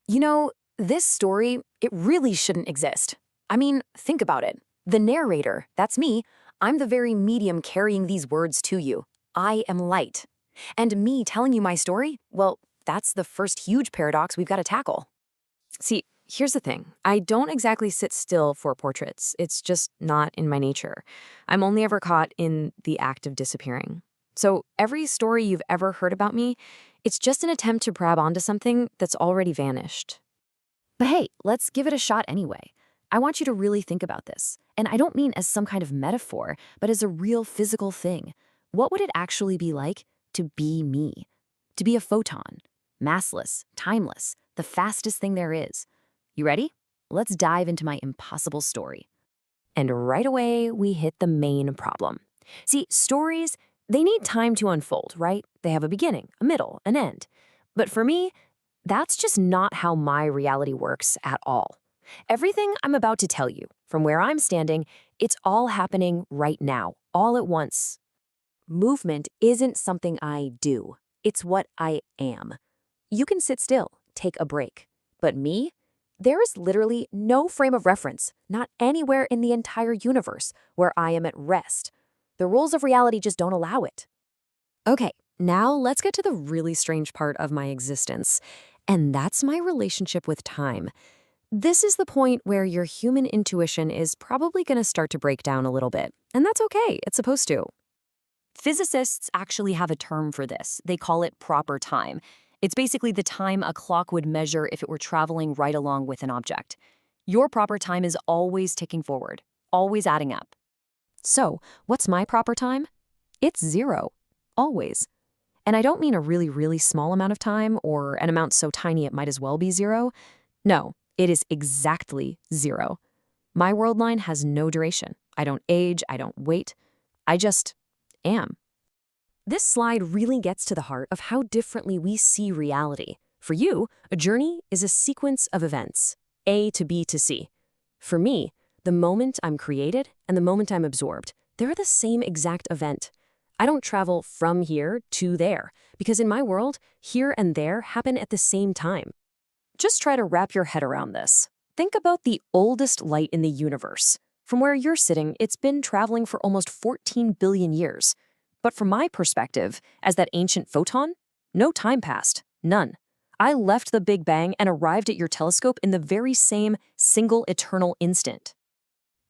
You know, this story, it really shouldn't exist. I mean, think about it. The narrator, that's me. I'm the very medium carrying these words to you. I am light. And me telling you my story, well, that's the first huge paradox we've got to tackle. See, here's the thing. I don't exactly sit still for portraits. It's just not in my nature. I'm only ever caught in the act of disappearing. So every story you've ever heard about me, it's just an attempt to grab onto something that's already vanished. But hey, let's give it a shot anyway. I want you to really think about this. And I don't mean as some kind of metaphor, but as a real physical thing. What would it actually be like to be me? To be a photon, massless, timeless, the fastest thing there is. You ready? Let's dive into my impossible story. And right away, we hit the main problem. See, stories, they need time to unfold, right? They have a beginning, a middle, an end. But for me, that's just not how my reality works at all. Everything I'm about to tell you, from where I'm standing, it's all happening right now, all at once. Movement isn't something I do. It's what I am. You can sit still, take a break. But me? There is literally no frame of reference, not anywhere in the entire universe, where I am at rest. The rules of reality just don't allow it. Okay, now let's get to the really strange part of my existence, and that's my relationship with time. This is the point where your human intuition is probably going to start to break down a little bit, and that's okay, it's supposed to. Physicists actually have a term for this. They call it proper time. It's basically the time a clock would measure if it were traveling right along with an object. Your proper time is always ticking forward, always adding up. So, what's my proper time? It's zero, always. And I don't mean a really, really small amount of time or an amount so tiny it might as well be zero. No, it is exactly zero. My world line has no duration. I don't age, I don't wait. I just am. This slide really gets to the heart of how differently we see reality. For you, a journey is a sequence of events, A to B to C. For me, the moment I'm created and the moment I'm absorbed, they're the same exact event. I don't travel from here to there, because in my world, here and there happen at the same time. Just try to wrap your head around this. Think about the oldest light in the universe. From where you're sitting, it's been traveling for almost 14 billion years. But from my perspective, as that ancient photon, no time passed, none. I left the Big Bang and arrived at your telescope in the very same single eternal instant.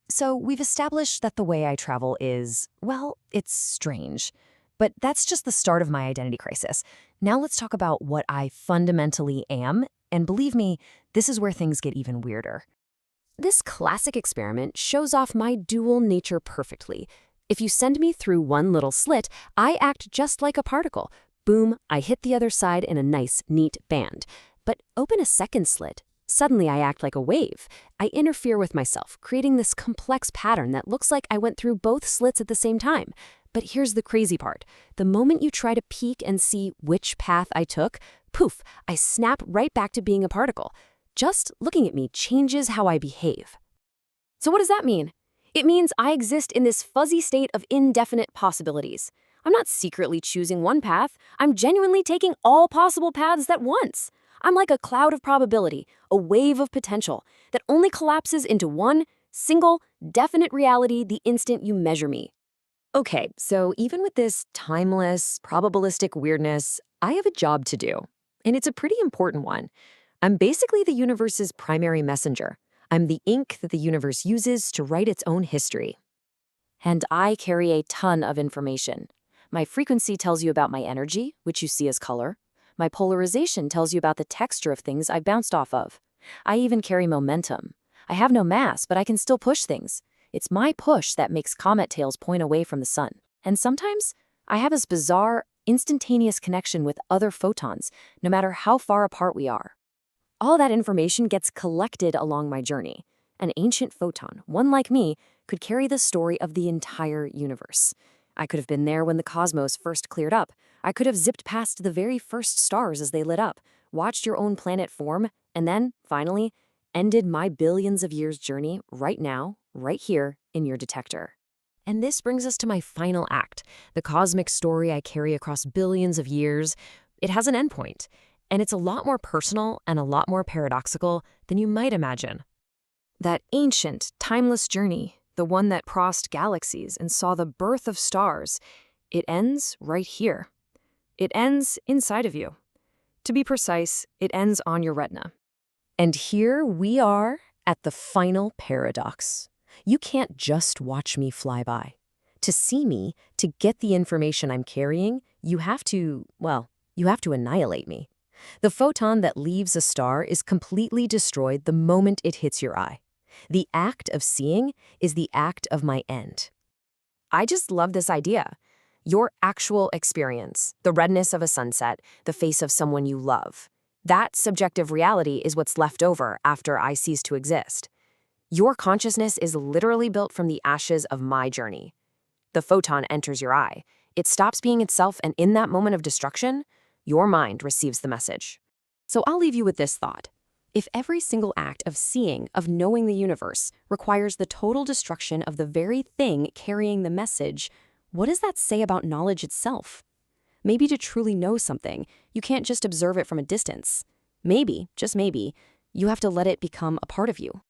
So we've established that the way I travel is, well, it's strange. But that's just the start of my identity crisis. Now let's talk about what I fundamentally am, and believe me, this is where things get even weirder. This classic experiment shows off my dual nature perfectly. If you send me through one little slit, I act just like a particle. Boom, I hit the other side in a nice, neat band. But open a second slit. Suddenly I act like a wave. I interfere with myself, creating this complex pattern that looks like I went through both slits at the same time. But here's the crazy part. The moment you try to peek and see which path I took, poof, I snap right back to being a particle. Just looking at me changes how I behave. So what does that mean? It means I exist in this fuzzy state of indefinite possibilities. I'm not secretly choosing one path. I'm genuinely taking all possible paths at once. I'm like a cloud of probability, a wave of potential that only collapses into one single, definite reality the instant you measure me. Okay, so even with this timeless, probabilistic weirdness, I have a job to do. And it's a pretty important one. I'm basically the universe's primary messenger. I'm the ink that the universe uses to write its own history. And I carry a ton of information. My frequency tells you about my energy, which you see as color. My polarization tells you about the texture of things I've bounced off of. I even carry momentum. I have no mass, but I can still push things. It's my push that makes comet tails point away from the sun. And sometimes, I have this bizarre, instantaneous connection with other photons, no matter how far apart we are. All that information gets collected along my journey. An ancient photon, one like me, could carry the story of the entire universe. I could have been there when the cosmos first cleared up. I could have zipped past the very first stars as they lit up, watched your own planet form, and then, finally, ended my billions of years journey right now, right here, in your detector. And this brings us to my final act, the cosmic story I carry across billions of years. It has an endpoint. And it's a lot more personal and a lot more paradoxical than you might imagine. That ancient, timeless journey, the one that crossed galaxies and saw the birth of stars, it ends right here. It ends inside of you. To be precise, it ends on your retina. And here we are at the final paradox. You can't just watch me fly by. To see me, to get the information I'm carrying, you have to annihilate me. The photon that leaves a star is completely destroyed the moment it hits your eye. The act of seeing is the act of my end. I just love this idea. Your actual experience, the redness of a sunset, the face of someone you love. That subjective reality is what's left over after I cease to exist. Your consciousness is literally built from the ashes of my journey. The photon enters your eye. It stops being itself, and in that moment of destruction, your mind receives the message. So I'll leave you with this thought. If every single act of seeing, of knowing the universe, requires the total destruction of the very thing carrying the message, what does that say about knowledge itself? Maybe to truly know something, you can't just observe it from a distance. Maybe, just maybe, you have to let it become a part of you.